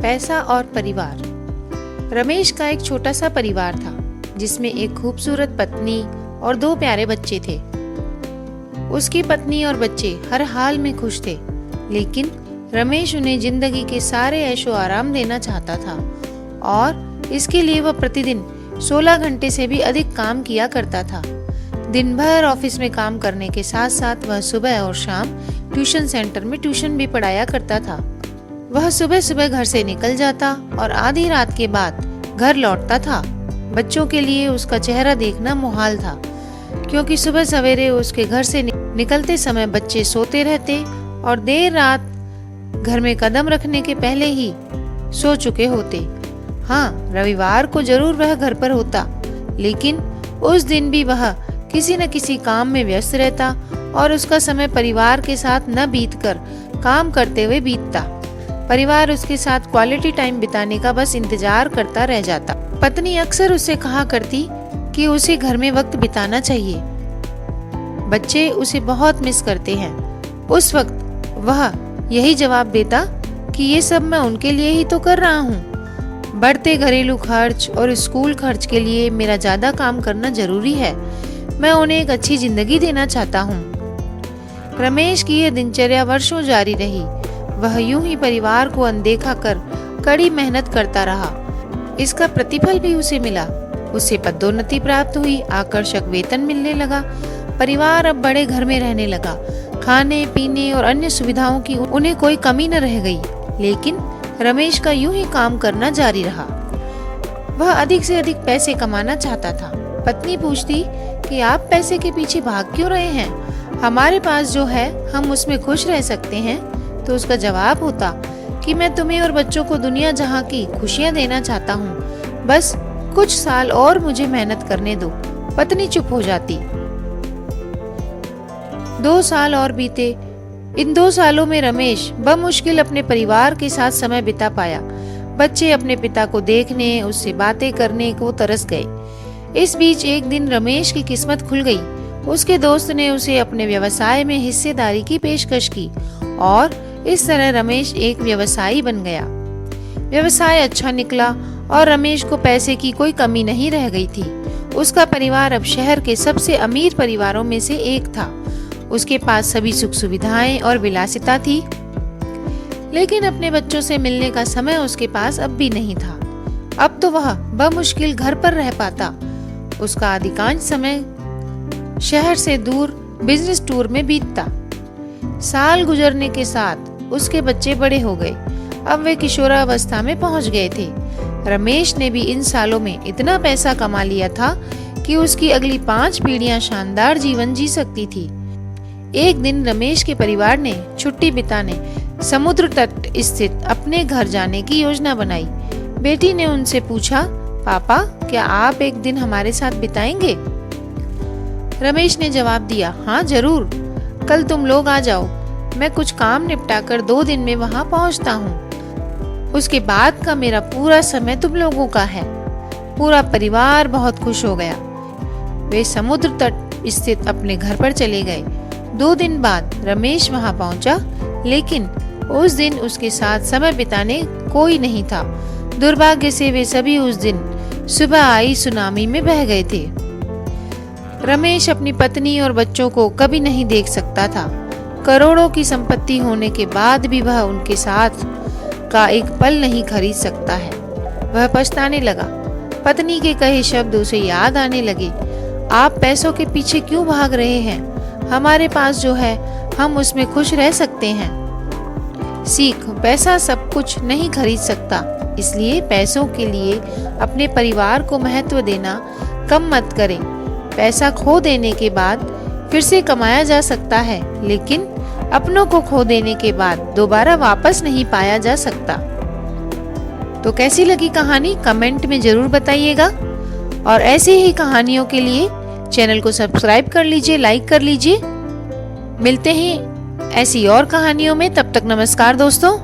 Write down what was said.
पैसा और परिवार। रमेश का एक छोटा सा परिवार था जिसमें एक खूबसूरत पत्नी और 2 प्यारे बच्चे थे। उसकी पत्नी और बच्चे हर हाल में खुश थे, लेकिन रमेश उन्हें जिंदगी के सारे ऐशो आराम देना चाहता था और इसके लिए वह प्रतिदिन 16 घंटे से भी अधिक काम किया करता था। दिन भर ऑफिस में काम करने के साथ साथ वह सुबह और शाम ट्यूशन सेंटर में ट्यूशन भी पढ़ाया करता था। वह सुबह सुबह घर से निकल जाता और आधी रात के बाद घर लौटता था। बच्चों के लिए उसका चेहरा देखना मुहाल था, क्योंकि सुबह सवेरे उसके घर से निकलते समय बच्चे सोते रहते और देर रात घर में कदम रखने के पहले ही सो चुके होते। हाँ, रविवार को जरूर वह घर पर होता, लेकिन उस दिन भी वह किसी न किसी काम में व्यस्त रहता और उसका समय परिवार के साथ न बीतकर काम करते हुए बीतता। परिवार उसके साथ क्वालिटी टाइम बिताने का बस इंतजार करता रह जाता। पत्नी अक्सर उससे कहा करती कि उसे घर में वक्त बिताना चाहिए। बच्चे उसे बहुत मिस करते हैं। उस वक्त वह यही जवाब देता कि ये सब मैं उनके लिए ही तो कर रहा हूँ। बढ़ते घरेलू खर्च और स्कूल खर्च के लिए मेरा ज्यादा काम करना जरूरी है। मैं उन्हें एक अच्छी जिंदगी देना चाहता हूँ। रमेश की यह दिनचर्या वर्षों जारी रही। वह यूं ही परिवार को अनदेखा कर कड़ी मेहनत करता रहा। इसका प्रतिफल भी उसे मिला। उसे पदोन्नति प्राप्त हुई, आकर्षक वेतन मिलने लगा। परिवार अब बड़े घर में रहने लगा। खाने पीने और अन्य सुविधाओं की उन्हें कोई कमी न रह गई। लेकिन रमेश का यूं ही काम करना जारी रहा। वह अधिक से अधिक पैसे कमाना चाहता था। पत्नी पूछती कि आप पैसे के पीछे भाग क्यों रहे हैं? हमारे पास जो है हम उसमें खुश रह सकते हैं। तो उसका जवाब होता कि मैं तुम्हें और बच्चों को दुनिया जहां की खुशियां देना चाहता हूँ। बस कुछ साल और मुझे मेहनत करने दो। पत्नी चुप हो जाती। 2 साल और बीते। इन 2 सालों में रमेश बमुश्किल अपने परिवार के साथ समय बिता पाया। बच्चे अपने पिता को देखने, उससे बातें करने को तरस गए। इस बीच एक दिन रमेश की किस्मत खुल गई। उसके दोस्त ने उसे अपने व्यवसाय में हिस्सेदारी की पेशकश की और इस तरह रमेश एक व्यवसायी बन गया। व्यवसाय अच्छा निकला और रमेश को पैसे की कोई कमी नहीं रह गई थी। उसका परिवार अब शहर के सबसे अमीर परिवारों में से एक था। उसके पास सभी सुख सुविधाएं और विलासिता थी, लेकिन अपने बच्चों से मिलने का समय उसके पास अब भी नहीं था। अब तो वह बमुश्किल घर पर रह पाता। उसका अधिकांश समय शहर से दूर बिजनेस टूर में बीतता। साल गुजरने के साथ उसके बच्चे बड़े हो गए। अब वे किशोरावस्था में पहुंच गए थे। रमेश ने भी इन सालों में इतना पैसा कमा लिया था कि उसकी अगली 5 पीढ़ियां शानदार जीवन जी सकती थी। एक दिन रमेश के परिवार ने छुट्टी बिताने समुद्र तट स्थित अपने घर जाने की योजना बनाई। बेटी ने उनसे पूछा, पापा क्या आप एक दिन हमारे साथ बिताएंगे? रमेश ने जवाब दिया, हाँ जरूर, कल तुम लोग आ जाओ। मैं कुछ काम निपटाकर 2 दिन में वहाँ पहुँचता हूँ। उसके बाद का मेरा पूरा समय तुम लोगों का है। पूरा परिवार बहुत खुश हो गया। वे समुद्र तट स्थित अपने घर पर चले गए। 2 दिन बाद रमेश वहाँ पहुँचा, लेकिन उस दिन उसके साथ समय बिताने कोई नहीं था। दुर्भाग्य से वे सभी उस दिन सुबह आई सुनामी में बह गए थे। रमेश अपनी पत्नी और बच्चों को कभी नहीं देख सकता था। करोड़ों की संपत्ति होने के बाद भी वह उनके साथ का एक पल नहीं खरीद सकता है। वह पछताने लगा। पत्नी के कहे शब्द उसे याद आने लगे। आप पैसों के पीछे क्यों भाग रहे हैं? हमारे पास जो है हम उसमें खुश रह सकते हैं। सीख, पैसा सब कुछ नहीं खरीद सकता, इसलिए पैसों के लिए अपने परिवार को महत्व देना कम मत करें। पैसा खो देने के बाद फिर से कमाया जा सकता है, लेकिन अपनों को खो देने के बाद दोबारा वापस नहीं पाया जा सकता। तो कैसी लगी कहानी कमेंट में जरूर बताइएगा और ऐसी ही कहानियों के लिए चैनल को सब्सक्राइब कर लीजिए, लाइक कर लीजिए। मिलते हैं ऐसी और कहानियों में। तब तक नमस्कार दोस्तों।